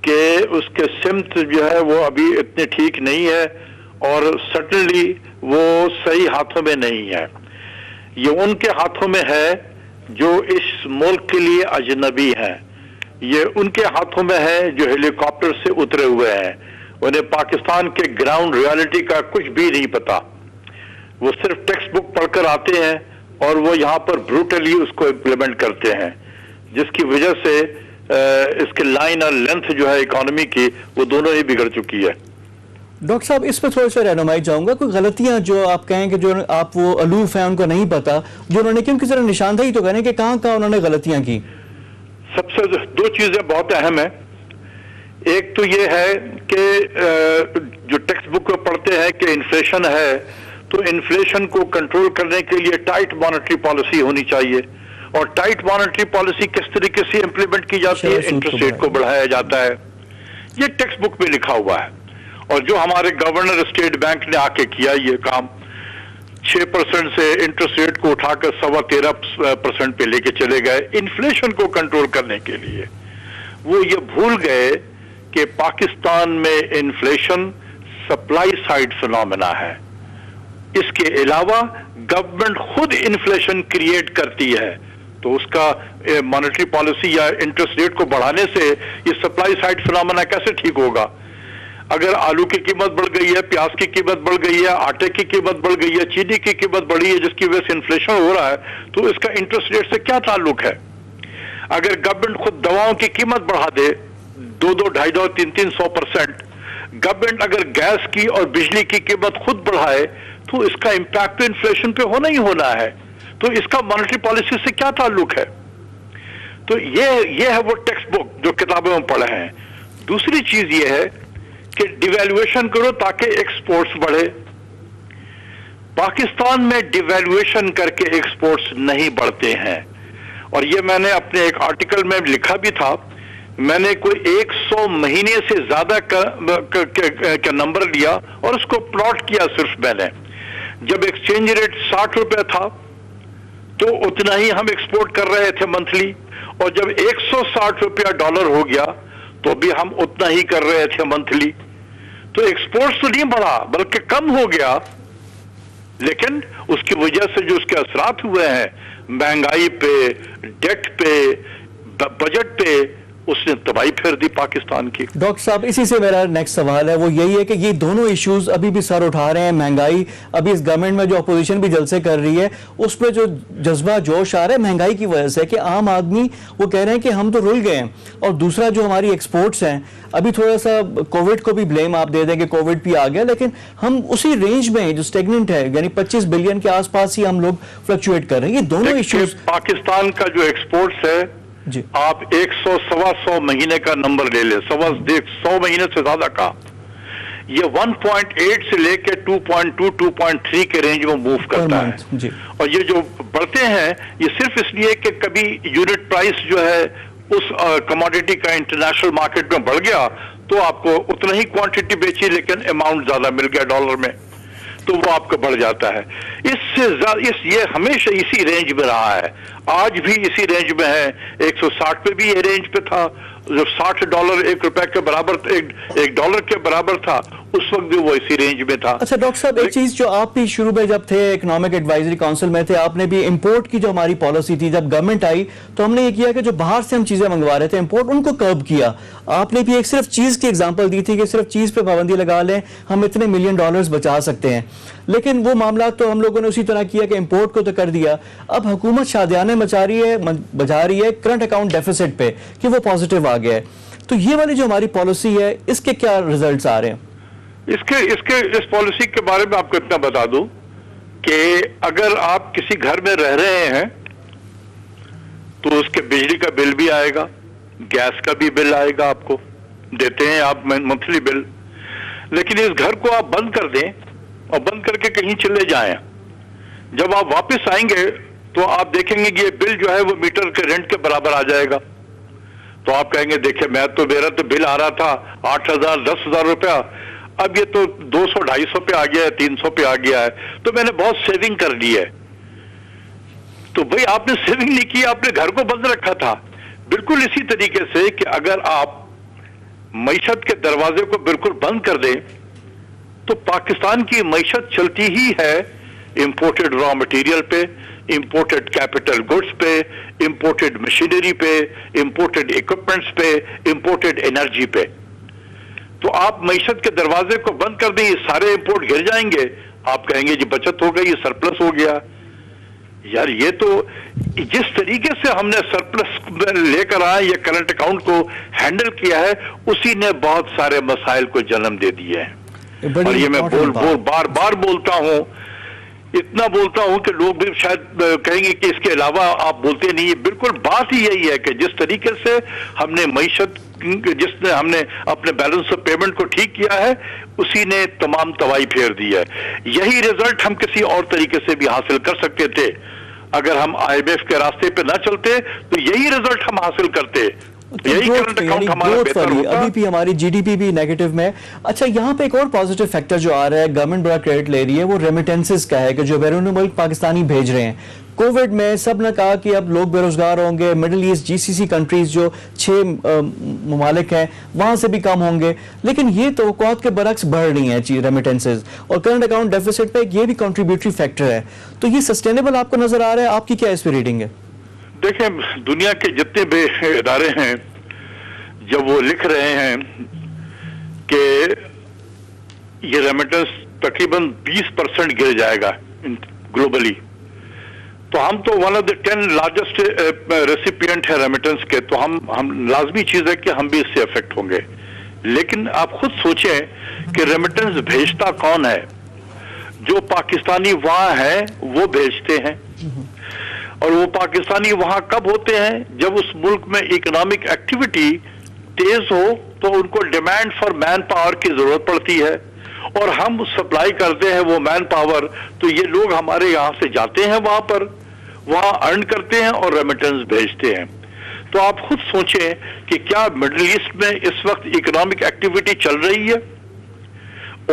कि उसके सिमत जो है वो अभी इतनी ठीक नहीं है, और सर्टनली वो सही हाथों में नहीं है। ये उनके हाथों में है जो इस मुल्क के लिए अजनबी हैं। ये उनके हाथों में है जो हेलीकॉप्टर से उतरे हुए हैं, उन्हें पाकिस्तान के ग्राउंड रियलिटी का कुछ भी नहीं पता। वो सिर्फ टेक्स्ट बुक पढ़कर आते हैं और वो यहाँ पर ब्रूटली उसको इम्प्लीमेंट करते हैं, जिसकी वजह से इसके लाइन और लेंथ जो है इकोनॉमी की, वो दोनों ही बिगड़ चुकी है। डॉक्टर साहब, इस पर थोड़ा सा रहनुमाई चाहूंगा। कोई गलतियां जो आप कहें कि जो आप वो अलूफ हैं, उनको नहीं पता, जो उन्होंने क्योंकि जरा निशानदेही तो करें कि कहाँ कहाँ उन्होंने गलतियां की। सबसे दो चीजें बहुत अहम है। एक तो ये है कि जो टेक्स्ट बुक में पढ़ते हैं कि इन्फ्लेशन है, तो इन्फ्लेशन को कंट्रोल करने के लिए टाइट मॉनेटरी पॉलिसी होनी चाहिए, और टाइट मॉनेटरी पॉलिसी किस तरीके से इंप्लीमेंट की जाती है? इंटरेस्ट रेट को बढ़ाया जाता है। ये टेक्स्ट बुक में लिखा हुआ है, और जो हमारे गवर्नर स्टेट बैंक ने आके किया ये काम, 6% से इंटरेस्ट रेट को उठाकर 13.25% पे लेके चले गए इन्फ्लेशन को कंट्रोल करने के लिए। वो ये भूल गए कि पाकिस्तान में इन्फ्लेशन सप्लाई साइड फिनोमेना है। इसके अलावा गवर्नमेंट खुद इन्फ्लेशन क्रिएट करती है, तो उसका मॉनेटरी पॉलिसी या इंटरेस्ट रेट को बढ़ाने से ये सप्लाई साइड फिनोमेना कैसे ठीक होगा? अगर आलू की कीमत बढ़ गई है, प्याज की कीमत बढ़ गई है, आटे की कीमत बढ़ गई है, चीनी की कीमत बढ़ी है, जिसकी वजह से इन्फ्लेशन हो रहा है, तो इसका इंटरेस्ट रेट से क्या ताल्लुक है? अगर गवर्नमेंट खुद दवाओं की कीमत बढ़ा दे 2-2, 2.5, 300%, गवर्नमेंट अगर गैस की और बिजली की कीमत खुद बढ़ाए, तो इसका इम्पैक्ट तो इन्फ्लेशन पे होना ही होना है। तो इसका मॉनेटरी पॉलिसी से क्या ताल्लुक है? तो ये है वो टेक्स्ट बुक जो किताबों में पढ़े हैं। दूसरी चीज ये है कि डिवैल्यूएशन करो ताकि एक्सपोर्ट्स बढ़े। पाकिस्तान में डिवैल्यूएशन करके एक्सपोर्ट्स नहीं बढ़ते हैं, और ये मैंने अपने एक आर्टिकल में लिखा भी था। मैंने कोई 100 महीने से ज्यादा का नंबर लिया और उसको प्लॉट किया। सिर्फ मैंने, जब एक्सचेंज रेट 60 रुपए था तो उतना ही हम एक्सपोर्ट कर रहे थे मंथली, और जब 160 रुपया डॉलर हो गया तो भी हम उतना ही कर रहे थे मंथली। तो एक्सपोर्ट्स तो नहीं बढ़ा बल्कि कम हो गया, लेकिन उसकी वजह से जो उसके असरात हुए हैं महंगाई पे, डेट पे, बजट पे, उसने तबाही फेर दी पाकिस्तान की। डॉक्टर साहब, इसी से मेरा नेक्स्ट सवाल है, वो यही है कि ये दोनों इश्यूज अभी भी सर उठा रहे हैं। महंगाई, अभी इस गवर्नमेंट में जो अपोजिशन भी जलसे कर रही है, उसमें जो जज्बा जोश आ रहा है महंगाई की वजह से, कि आम आदमी वो कह रहे हैं कि हम तो रुल गए हैं। और दूसरा जो हमारी एक्सपोर्ट्स हैं, अभी थोड़ा सा कोविड को भी ब्लेम आप दे दें कि कोविड भी आ गया, लेकिन हम उसी रेंज में जो स्टेगनेंट है, यानी 25 बिलियन के आसपास ही हम लोग फ्लक्चुएट कर रहे हैं। ये दोनों इश्यूज, पाकिस्तान का जो एक्सपोर्ट्स है जी, आप 100-125 महीने का नंबर ले ले, 100 महीने से ज्यादा का یہ 1.8 سے لے کے 2.2 2.3 کے رینج میں موو کرتا ہے جی. اور یہ جو بڑھتے ہیں یہ صرف اس لیے کہ کبھی یونٹ پرائس جو ہے اس کموڈیٹی کا انٹرنیشنل مارکیٹ میں بڑھ گیا تو آپ کو اتنا ہی کوانٹٹی بیچی لیکن اماؤنٹ زیادہ مل گیا ڈالر میں تو وہ آپ کا بڑھ جاتا ہے. اس سے یہ ہمیشہ اسی رینج میں رہا ہے, آج بھی اسی رینج میں ہے. 160 پہ بھی یہ رینج پہ تھا, جب $60 ایک روپے کے برابر ایک ڈالر کے برابر تھا اس وقت بھی وہ اسی رینج میں تھا. اچھا ڈاکٹر صاحب, ایک چیز جو آپ بھی شروع میں جب تھے اکنامک ایڈوائزری کونسل میں تھے, آپ نے بھی امپورٹ کی جو ہماری پالیسی تھی جب گورنمنٹ آئی تو ہم نے یہ کیا کہ جو باہر سے ہم چیزیں منگوا رہے تھے امپورٹ ان کو کرب کیا. آپ نے بھی ایک صرف چیز کی ایگزامپل دی تھی کہ صرف چیز پہ پابندی لگا لیں ہم اتنے $1 ملین بچا سکتے ہیں, لیکن وہ معاملات تو ہم لوگوں نے اسی طرح کیا کہ امپورٹ کو تو کر دیا. اب حکومت شادیانے بچا رہی ہے کرنٹ اکاؤنٹ ڈیفیسٹ پہ کہ وہ پازیٹیو آ گیا ہے. تو یہ والی جو ہماری پالیسی ہے اس کے کیا ریزلٹس آ رہے ہیں؟ اس پالیسی کے بارے میں آپ کو اتنا بتا دوں کہ اگر آپ کسی گھر میں رہ رہے ہیں تو اس کے بجلی کا بل بھی آئے گا, گیس کا بھی بل آئے گا, آپ کو دیتے ہیں آپ منتھلی بل, لیکن اس گھر کو آپ بند کر دیں اور بند کر کے کہیں چلے جائیں, جب آپ واپس آئیں گے تو آپ دیکھیں گے کہ یہ بل جو ہے وہ میٹر کے رینٹ کے برابر آ جائے گا. تو آپ کہیں گے دیکھیں میرا تو بل آ رہا تھا 8,000 10,000 روپیہ, اب یہ تو 200-250 پہ آ گیا ہے, 300 پہ آ گیا ہے, تو میں نے بہت سیونگ کر لی ہے. تو بھئی آپ نے سیونگ نہیں کی, آپ نے گھر کو بند رکھا تھا. بالکل اسی طریقے سے کہ اگر آپ معیشت کے دروازے کو بالکل بند کر دیں تو پاکستان کی معیشت چلتی ہی ہے امپورٹڈ را مٹیریل پہ, امپورٹڈ کیپٹل گڈس پہ, امپورٹڈ مشینری پہ, امپورٹڈ اکوپمنٹس پہ, امپورٹڈ انرجی پہ. تو آپ معیشت کے دروازے کو بند کر دیں, یہ سارے امپورٹ گر جائیں گے, آپ کہیں گے جی بچت ہو گئی, یہ سرپلس ہو گیا. یار یہ تو جس طریقے سے ہم نے سرپلس لے کر آئے یہ کرنٹ اکاؤنٹ کو ہینڈل کیا ہے اسی نے بہت سارے مسائل کو جنم دے دیے ہیں. اور یہ میں بار بار بولتا ہوں, اتنا بولتا ہوں کہ لوگ بھی شاید کہیں گے کہ اس کے علاوہ آپ بولتے نہیں. بالکل بات ہی یہی ہے کہ جس طریقے سے ہم نے معیشت ہم نے اپنے بیلنس آف پیمنٹ کو ٹھیک کیا ہے اسی نے تمام تباہی پھیر دی ہے. یہی رزلٹ ہم کسی اور طریقے سے بھی حاصل کر سکتے تھے. اگر ہم IMF کے راستے پہ نہ چلتے تو یہی رزلٹ ہم حاصل کرتے, یہی کرنٹ اکاؤنٹ ہمارا بہتر ہوتا. ابھی بھی ہماری جی ڈی پی بھی نیگیٹو میں. اچھا یہاں پہ ایک اور پازیٹیو فیکٹر جو آ رہا ہے, گورنمنٹ بڑا کریڈٹ لے رہی ہے, وہ ریمیٹنسز کا ہے کہ جو بیرون ملک پاکستانی بھیج رہے ہیں. کووڈ میں سب نے کہا کہ اب لوگ بے روزگار ہوں گے, مڈل ایسٹ GCC کنٹریز جو 6 ممالک ہیں وہاں سے بھی کم ہوں گے, لیکن یہ توقعات کے برعکس بڑھ رہی ہیں ریمیٹنسز, اور کرنٹ اکاؤنٹ ڈیفیسٹ پہ یہ بھی کنٹریبیوٹری فیکٹر ہے. تو یہ سسٹینیبل آپ کو نظر آ رہا ہے, آپ کی کیا اس پہ ریڈنگ ہے؟ دیکھیں دنیا کے جتنے بھی ادارے ہیں جب وہ لکھ رہے ہیں کہ یہ ریمیٹنس تقریباً 20% گر جائے گا گلوبلی, تو ہم تو one of the 10 largest recipient ہے ریمیٹنس کے, تو ہم لازمی چیز ہے کہ ہم بھی اس سے افیکٹ ہوں گے. لیکن آپ خود سوچیں کہ ریمیٹنس بھیجتا کون ہے؟ جو پاکستانی وہاں ہیں وہ بھیجتے ہیں, اور وہ پاکستانی وہاں کب ہوتے ہیں؟ جب اس ملک میں اکنامک ایکٹیویٹی تیز ہو تو ان کو ڈیمانڈ فار مین پاور کی ضرورت پڑتی ہے, اور ہم سپلائی کرتے ہیں وہ مین پاور, تو یہ لوگ ہمارے یہاں سے جاتے ہیں وہاں پر, وہاں ارن کرتے ہیں اور ریمیٹنس بھیجتے ہیں. تو آپ خود سوچیں کہ کیا مڈل ایسٹ میں اس وقت اکنامک ایکٹیویٹی چل رہی ہے؟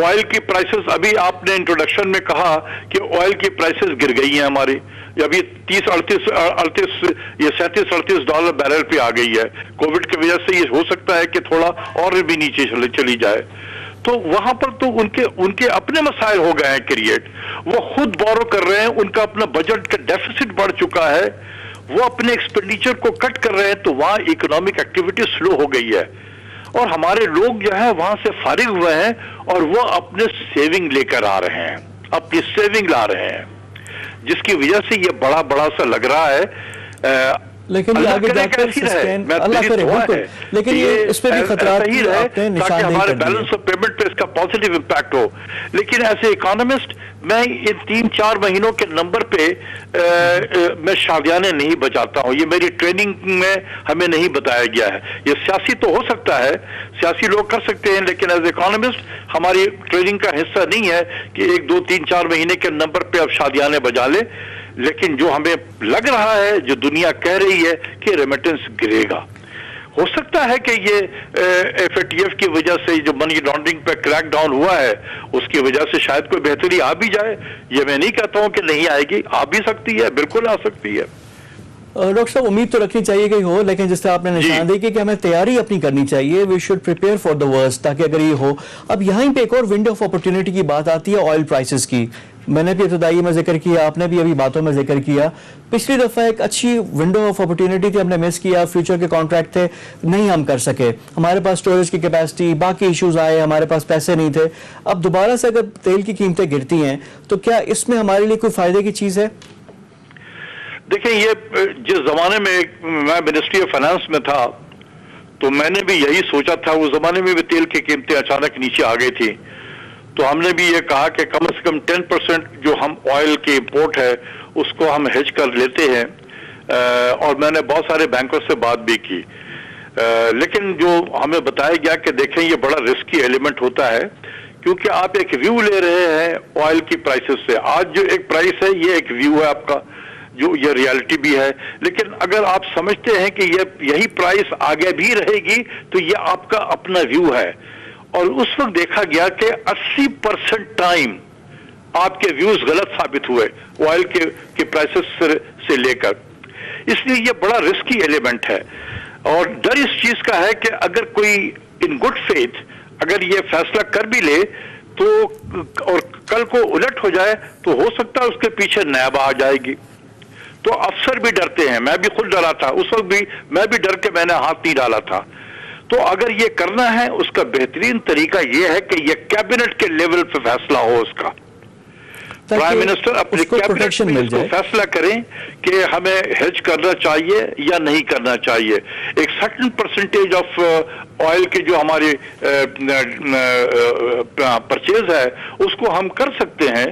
آئل کی پرائسز, ابھی آپ نے انٹروڈکشن میں کہا کہ آئل کی پرائسز گر گئی ہیں ہماری, ابھی 37-38 ڈالر بیرل پہ آ گئی ہے. کووڈ کی وجہ سے یہ ہو سکتا ہے کہ تھوڑا اور بھی نیچے چلی جائے. تو وہاں پر تو ان کے اپنے مسائل ہو گئے ہیں کریٹ, وہ خود بورو کر رہے ہیں, ان کا اپنا بجٹ کا ڈیفیسٹ بڑھ چکا ہے, وہ اپنے ایکسپینڈیچر کو کٹ کر رہے ہیں, تو وہاں اکنامک ایکٹیویٹی سلو ہو گئی ہے. اور ہمارے لوگ جو ہے وہاں سے فارغ ہوئے ہیں اور وہ اپنے سیونگ لے کر آ رہے ہیں, اپنی سیونگ لا رہے ہیں, جس کی وجہ سے یہ بڑا سا لگ رہا ہے. لیکن یہ آگے جا کر سسٹین اللہ کرے بالکل, لیکن یہ اس پہ بھی خطرات کی آپ نے نشاندہی کر دی ہے. ہمارے بیلنس آف پیمنٹ پہ اس इसका पॉजिटिव इम्पैक्ट हो। लेकिन एज ए इकोनॉमिस्ट मैं इन 3-4 महीनों के नंबर पे मैं शादियाने नहीं बचाता हूं। ये मेरी ट्रेनिंग में हमें नहीं बताया गया है। ये सियासी तो हो सकता है, सियासी लोग कर सकते हैं, लेकिन एज इकोनॉमिस्ट हमारी ट्रेनिंग का हिस्सा नहीं है कि 1, 2, 3, 4 महीने के नंबर पे अब शादियाने बजा ले। लेकिन जो हमें लग रहा है, जो दुनिया कह रही है कि रेमिटेंस गिरेगा, हो सकता है कि ये FATF की वजह से जो मनी लॉन्ड्रिंग पे क्रैक डाउन हुआ है उसकी वजह से शायद कोई बेहतरी आ भी जाए। ये मैं नहीं कहता हूं कि नहीं आएगी, आ भी सकती है, बिल्कुल आ सकती है। डॉक्टर साहब, उम्मीद तो रखनी चाहिए कि हो, लेकिन जिस तरह आपने निशानदेही की कि हमें तैयारी अपनी करनी चाहिए, we should prepare for the worst, ताकि अगर ये हो। अब यहीं पे एक और विंडो ऑफ अपॉर्चुनिटी की बात आती है ऑयल प्राइसेस की। मैंने भी इब्तदाई में जिक्र किया, आपने भी अभी बातों में जिक्र किया। पिछली दफा एक अच्छी विंडो ऑफ अपॉर्चुनिटी थी, हमने मिस किया, फ्यूचर के कॉन्ट्रैक्ट थे, नहीं हम कर सके, हमारे पास स्टोरेज की कैपेसिटी, बाकी इश्यूज आए, हमारे पास पैसे नहीं थे। अब दोबारा से अगर तेल की कीमतें गिरती हैं तो क्या इसमें हमारे लिए कोई फायदे की चीज है? देखिए, ये जिस जमाने में मैं मिनिस्ट्री ऑफ फाइनेंस में था तो मैंने भी यही सोचा था। उस जमाने में भी तेल की कीमतें अचानक नीचे आ गई थी, तो हमने भी ये कहा कि कम से कम 10% जो हम ऑयल की इंपोर्ट है उसको हम हेज कर लेते हैं। और मैंने बहुत सारे बैंकों से बात भी की, लेकिन जो हमें बताया गया कि देखें ये बड़ा रिस्की एलिमेंट होता है, क्योंकि आप एक व्यू ले रहे हैं ऑयल की प्राइसेस से। आज जो एक प्राइस है ये एक व्यू है आपका, जो ये रियलिटी भी है। लेकिन अगर आप समझते हैं कि ये यही प्राइस आगे भी रहेगी तो ये आपका अपना व्यू है। और उस वक्त देखा गया कि 80% टाइम आपके व्यूज गलत साबित हुए ऑयल के प्राइसेस से लेकर। इसलिए ये बड़ा रिस्की एलिमेंट है। और डर इस चीज का है कि अगर कोई इन गुड फेथ अगर ये फैसला कर भी ले तो और कल को उलट हो जाए तो हो सकता है उसके पीछे नैब आ जाएगी। तो अफसर भी डरते हैं, मैं भी खुद डरा था उस वक्त भी, मैं भी डर के मैंने हाथ नहीं डाला था। तो अगर ये करना है उसका बेहतरीन तरीका ये है कि ये कैबिनेट के लेवल पे फैसला हो उसका। प्राइम मिनिस्टर अपने कैबिनेट में इसको फैसला करें कि हमें हेज करना चाहिए या नहीं करना चाहिए। एक सर्टेन परसेंटेज ऑफ ऑयल के जो हमारे परचेज है उसको हम कर सकते हैं,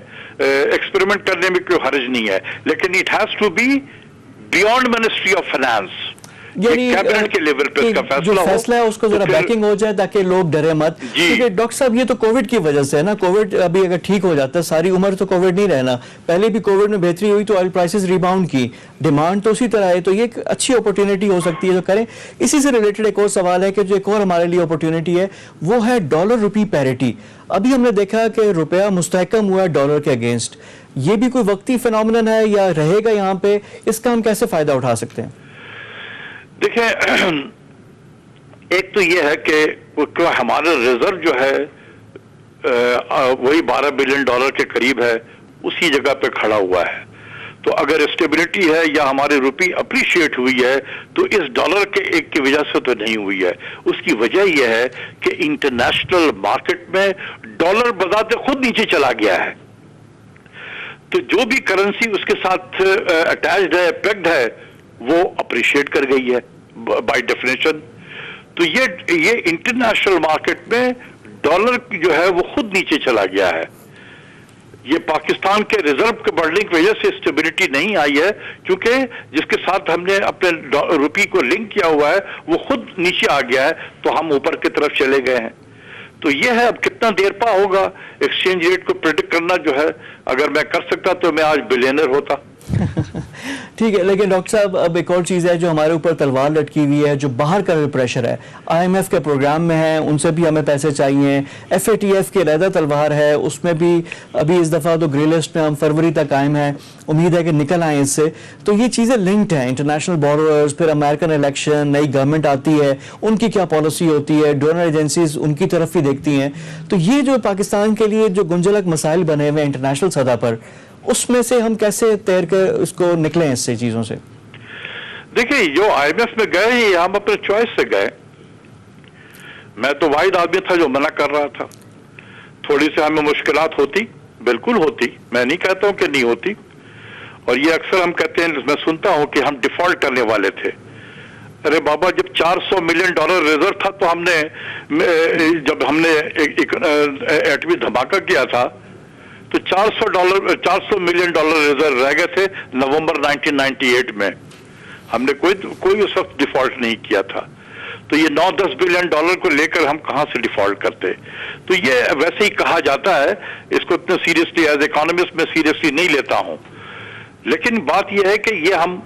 एक्सपेरिमेंट करने में कोई हर्ज नहीं है, लेकिन it has to be beyond ministry of finance. Cabinet के लेवल पे इसका फैसला है उसको जरा बैकिंग हो जाए ताकि लोग डरे मत। क्योंकि डॉक्टर साहब ये तो कोविड की वजह से है ना, कोविड अभी अगर ठीक हो जाता है, सारी उम्र तो कोविड नहीं रहना, पहले भी कोविड में बेहतरी हुई तो ऑयल प्राइसेस रिबाउंड की, डिमांड तो उसी तरह है, तो ये एक अच्छी अपॉर्चुनिटी हो सकती है जो करें। इसी से रिलेटेड एक और सवाल है कि जो एक और हमारे लिए अपॉर्चुनिटी है वो है डॉलर रुपी पैरिटी। अभी हमने देखा कि रुपया मुस्तहकम हुआ है डॉलर के अगेंस्ट, ये भी कोई वक्ती फिनोमिनन है या रहेगा यहाँ पे, इसका हम कैसे फायदा उठा सकते हैं? देखिए, एक तो ये है कि हमारा रिजर्व जो है वही $12 बिलियन के करीब है, उसी जगह पे खड़ा हुआ है। तो अगर स्टेबिलिटी है या हमारी रुपी अप्रिशिएट हुई है तो इस डॉलर के एक की वजह से तो नहीं हुई है। उसकी वजह यह है कि इंटरनेशनल मार्केट में डॉलर बजाते खुद नीचे चला गया है। तो जो भी करेंसी उसके साथ अटैच्ड है, पेग्ड है, वो अप्रिशिएट कर गई है बाय डेफिनेशन। तो ये इंटरनेशनल मार्केट में डॉलर जो है वो खुद नीचे चला गया है। ये पाकिस्तान के रिजर्व के बढ़ने की वजह से स्टेबिलिटी नहीं आई है, क्योंकि जिसके साथ हमने अपने रुपये को लिंक किया हुआ है वो खुद नीचे आ गया है, तो हम ऊपर की तरफ चले गए हैं। तो ये है, अब कितना देर पा होगा एक्सचेंज रेट को प्रेडिक्ट करना जो है, अगर मैं कर सकता तो मैं आज बिलियनर होता। ठीक है, लेकिन डॉक्टर साहब अब एक और चीज़ है जो हमारे ऊपर तलवार लटकी हुई है, जो बाहर का प्रेशर है। IMF के प्रोग्राम में है, उनसे भी हमें पैसे चाहिए, FATF की अलहदा तलवार है, उसमें भी अभी इस दफ़ा तो ग्रे लिस्ट में हम फरवरी तक कायम है, उम्मीद है कि निकल आए इससे। तो ये चीज़ें लिंक्ड हैं, इंटरनेशनल बोरोवर्स, फिर अमेरिकन इलेक्शन, नई गवर्नमेंट आती है, उनकी क्या पॉलिसी होती है, डोनर एजेंसीज उनकी तरफ ही देखती हैं। तो ये जो पाकिस्तान के लिए जो गुंजलक मसाइल बने हुए हैं इंटरनेशनल सतह पर, उसमें से हम कैसे तैर कर उसको निकलें इससे चीजों से? देखिए, जो IMF में गए हैं हम अपने चॉइस से गए। मैं तो वाहिद आदमी था जो मना कर रहा था। थोड़ी सी हमें मुश्किलात होती, बिल्कुल होती, मैं नहीं कहता हूं कि नहीं होती। और ये अक्सर हम कहते हैं, मैं सुनता हूं कि हम डिफॉल्ट करने वाले थे। अरे बाबा, जब $400 मिलियन रिजर्व था तो जब हमने एक एटमी धमाका किया था तो $400 मिलियन रिजर्व रह गए थे नवंबर 1998 में। हमने कोई उस वक्त डिफॉल्ट नहीं किया था। तो ये $9-10 बिलियन को लेकर हम कहां से डिफॉल्ट करते? तो ये वैसे ही कहा जाता है, इसको इतने सीरियसली एज इकोनॉमिस्ट में सीरियसली नहीं लेता हूं। लेकिन बात यह है कि ये हम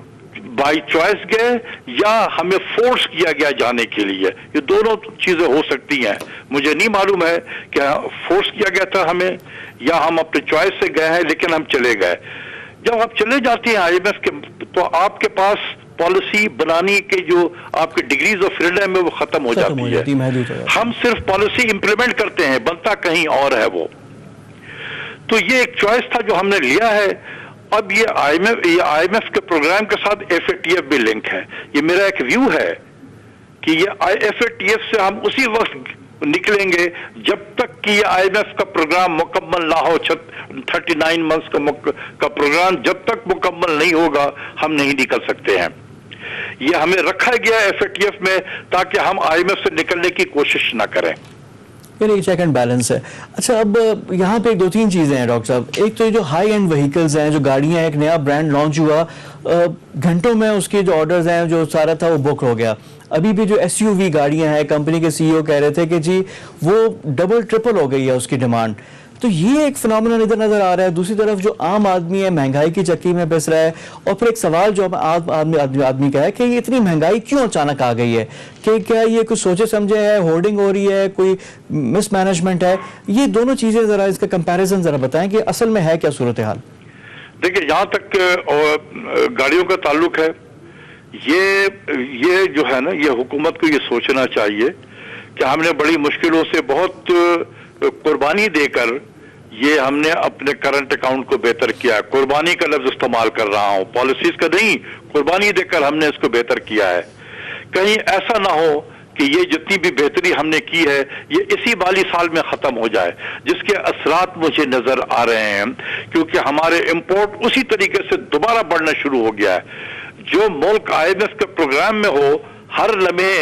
बाय चॉइस गए या हमें फोर्स किया गया जाने के लिए, ये दोनों चीजें हो सकती हैं। मुझे नहीं मालूम है कि फोर्स किया गया था हमें या हम अपने चॉइस से गए हैं, लेकिन हम चले गए। जब आप चले जाते हैं IMF के, तो आपके पास पॉलिसी बनाने के जो आपके डिग्रीज ऑफ फ्रीडम है वो खत्म हो जाती है। हम सिर्फ पॉलिसी इंप्लीमेंट करते हैं, बनता कहीं और है वो। तो ये एक चॉइस था जो हमने लिया है। अब ये IMF के प्रोग्राम के साथ FATF भी लिंक है। ये मेरा एक व्यू है कि ये FATF से हम उसी वक्त निकलेंगे जब तक कि ये IMF का प्रोग्राम मुकम्मल ना हो। 39 मंथ्स का प्रोग्राम जब तक मुकम्मल नहीं होगा हम नहीं निकल सकते हैं। ये हमें रखा गया है FATF में ताकि हम IMF से निकलने की कोशिश ना करें। ये चेक एंड बैलेंस है। अच्छा, अब यहाँ पे 2-3 चीजें हैं डॉक्टर साहब। एक तो ये जो हाई एंड व्हीकल्स हैं, जो गाड़ियां, एक नया ब्रांड लॉन्च हुआ, घंटों में उसके जो ऑर्डर्स हैं, जो सारा था वो बुक हो गया। अभी भी जो SUV गाड़ियां हैं, कंपनी के CEO कह रहे थे कि जी वो डबल ट्रिपल हो गई है उसकी डिमांड। तो ये एक फिनोमेनन इधर नजर आ रहा है। दूसरी तरफ जो आम आदमी है महंगाई की चक्की में पिस रहा है। और फिर एक सवाल जो आदमी का है कि ये इतनी महंगाई क्यों अचानक आ गई है, कि क्या ये कुछ सोचे समझे है, होर्डिंग हो रही है, कोई मिसमैनेजमेंट है? ये दोनों चीजें जरा इसका कंपैरिजन जरा बताएं कि असल में है क्या सूरत हाल। देखिए, जहां तक गाड़ियों का ताल्लुक है, ये जो है ना, ये हुकूमत को ये सोचना चाहिए कि हमने बड़ी मुश्किलों से बहुत कुर्बानी देकर ये हमने अपने करंट अकाउंट को बेहतर किया है। कुर्बानी का लफ्ज इस्तेमाल कर रहा हूं, पॉलिसीज का नहीं, कुर्बानी देकर हमने इसको बेहतर किया है। कहीं ऐसा ना हो कि ये जितनी भी बेहतरी हमने की है ये इसी वाली साल में खत्म हो जाए, जिसके असरात मुझे नजर आ रहे हैं, क्योंकि हमारे इंपोर्ट उसी तरीके से दोबारा बढ़ना शुरू हो गया है। जो मुल्क IMF के प्रोग्राम में हो, हर लम्हे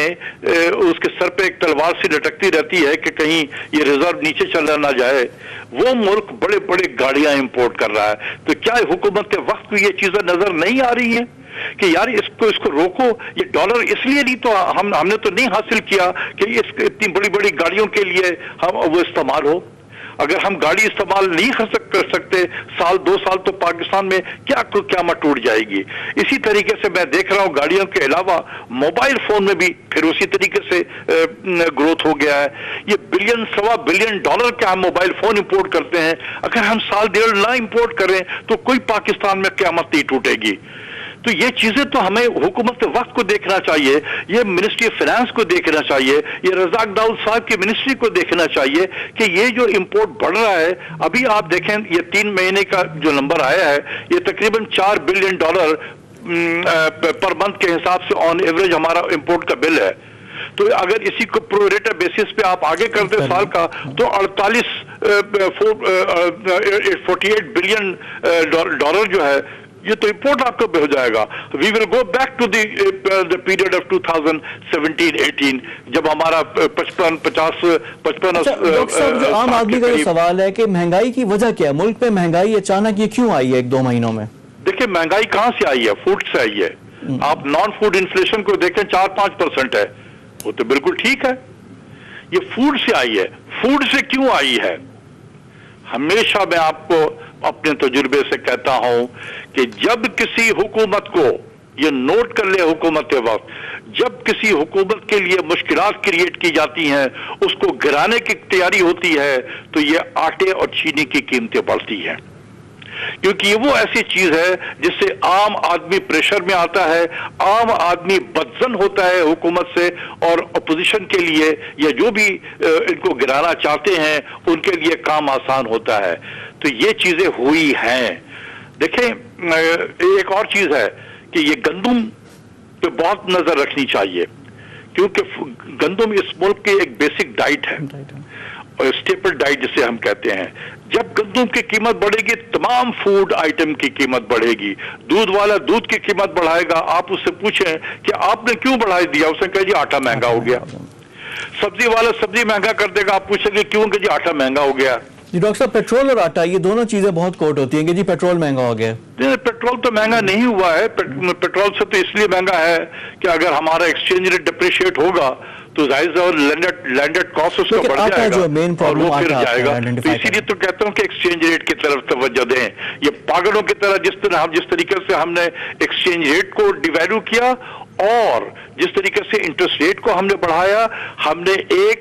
उसके सर पे एक तलवार सी लटकती रहती है कि कहीं ये रिजर्व नीचे चला ना जाए, वो मुल्क बड़े बड़े गाड़ियां इंपोर्ट कर रहा है। तो क्या हुकूमत के वक्त को ये चीजें नजर नहीं आ रही हैं कि यार इसको रोको? ये डॉलर इसलिए नहीं तो हमने तो नहीं हासिल किया कि इतनी बड़ी बड़ी गाड़ियों के लिए हम वो इस्तेमाल हो। अगर हम गाड़ी इस्तेमाल नहीं कर सकते साल 2 साल, तो पाकिस्तान में क्या मत टूट जाएगी। इसी तरीके से मैं देख रहा हूं गाड़ियों के अलावा मोबाइल फोन में भी फिर उसी तरीके से ग्रोथ हो गया है। ये $1-1.25 बिलियन के हम मोबाइल फोन इंपोर्ट करते हैं। अगर हम साल 1.5 ना इंपोर्ट करें तो कोई पाकिस्तान में क़यामत नहीं टूटेगी। तो ये चीजें तो हमें हुकूमत के वक्त को देखना चाहिए, ये मिनिस्ट्री ऑफ फाइनेंस को देखना चाहिए, ये रज़ाक दाऊद साहब की मिनिस्ट्री को देखना चाहिए कि ये जो इंपोर्ट बढ़ रहा है, अभी आप देखें ये 3 महीने का जो नंबर आया है, ये तकरीबन $4 बिलियन पर मंथ के हिसाब से ऑन एवरेज हमारा इंपोर्ट का बिल है। तो अगर इसी को प्रोरेटा बेसिस पे आप आगे कर दे साल का, तो 48 बिलियन डॉलर जो है ये तो इंपोर्ट आपका हो जाएगा। We will go back to the period of 2017-18 जब हमारा 55 जो आम आदमी का जो सवाल है कि महंगाई की वजह क्या है, मुल्क में महंगाई अचानक ये क्यों आई है 1-2 महीनों में? देखिए, महंगाई कहां से आई है? फूड से आई है। आप नॉन फूड इन्फ्लेशन को देखें 4-5% है, वो तो बिल्कुल ठीक है। ये फूड से आई है। फूड से क्यों आई है? हमेशा मैं आपको अपने तजुर्बे से कहता हूं कि जब किसी हुकूमत को, ये नोट कर ले हुकूमत के वक्त, जब किसी हुकूमत के लिए मुश्किलात क्रिएट की जाती हैं, उसको गिराने की तैयारी होती है, तो ये आटे और चीनी की कीमतें बढ़ती हैं। क्योंकि ये वो ऐसी चीज है जिससे आम आदमी प्रेशर में आता है, आम आदमी बदजन होता है हुकूमत से, और अपोजिशन के लिए या जो भी इनको गिराना चाहते हैं उनके लिए काम आसान होता है। तो ये चीजें हुई हैं। देखें, एक और चीज है कि ये गंदम पे बहुत नजर रखनी चाहिए, क्योंकि गंदम इस मुल्क की एक बेसिक डाइट है, और स्टेपल डाइट जिसे हम कहते हैं। जब गंदम की कीमत बढ़ेगी तमाम फूड आइटम की कीमत बढ़ेगी, दूध वाला दूध की कीमत बढ़ाएगा। आप उससे पूछें कि आपने क्यों बढ़ा दिया, उसने कहा जी आटा महंगा हो गया। सब्जी वाला सब्जी महंगा कर देगा, आप पूछेंगे क्यों, कि जी आटा महंगा हो गया। जी डॉक्टर साहब, पेट्रोल और आटा ये दोनों चीजें बहुत कोट होती हैं कि जी पेट्रोल महंगा हो गया। नहीं, पेट्रोल तो महंगा नहीं हुआ है। पेट्रोल से तो इसलिए महंगा है कि अगर हमारा एक्सचेंज रेट डिप्रिशिएट होगा तो जाहिर है और लैंडेड कॉस्ट उसका लेकिन बढ़ आटा जाएगा जो मेन और प्रॉब्लम वो फिर आटा जाएगा। तो आइडेंटिफाई इसीलिए तो कहता हूँ कि एक्सचेंज रेट की तरफ तवज्जो दें। ये पागलों की तरह जिस तरीके से हमने एक्सचेंज रेट को डिवैल्यू किया और जिस तरीके से इंटरेस्ट रेट को हमने बढ़ाया, हमने एक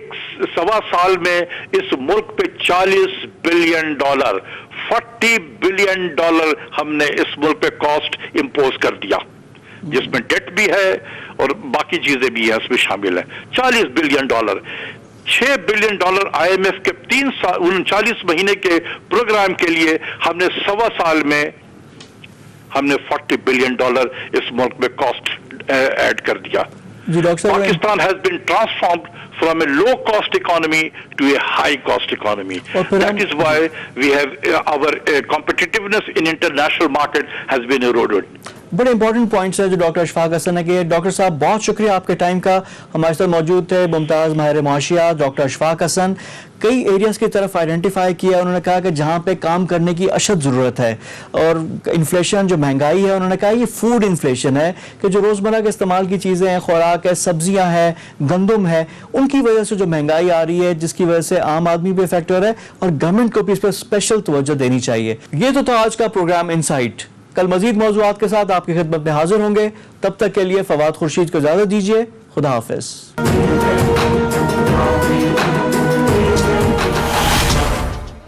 सवा साल में इस मुल्क पे $40 बिलियन 40 बिलियन डॉलर हमने इस मुल्क पे कॉस्ट इंपोज कर दिया, जिसमें डेट भी है और बाकी चीजें भी हैं उसमें शामिल है। $40 बिलियन, $6 बिलियन IMF के 39 महीने के प्रोग्राम के लिए हमने सवा साल में हमने $40 बिलियन इस मुल्क में कॉस्ट ऐड कर दिया। जी डॉक्टर साहब, Pakistan has been transformed from a low-cost economy to a high-cost economy. That is why we have our competitiveness in international market has been eroded. बड़े इंपॉर्टेंट पॉइंट्स है जो doctor Ashfaq Hasan ने किए। Doctor साहब बहुत शुक्रिया आपके टाइम का, हमारे साथ मौजूद थे मुमताज़ माहिर मुआशियात डॉक्टर अशफाक हसन। कई एरियाज की तरफ आइडेंटिफाई किया, उन्होंने कहा कि जहाँ पे काम करने की अशद ज़रूरत है और इन्फ्लेशन जो महंगाई है, उन्होंने कहा ये फूड इन्फ्लेशन है कि जो रोज़मर्रा के इस्तेमाल की चीज़ें हैं, खुराक है, सब्जियाँ हैं, गंदम है, उनकी वजह से जो महंगाई आ रही है जिसकी वजह से आम आदमी भी इफेक्ट हो रहा है और गवर्नमेंट को भी इस पर स्पेशल तवज्जो देनी चाहिए। ये तो था आज का प्रोग्राम इनसाइट। कल मजीद मौज़ूआत के साथ आपकी खिदमत में हाजिर होंगे। तब तक के लिए फवाद खुर्शीद को इजाज़त दीजिए। खुदा हाफिज़।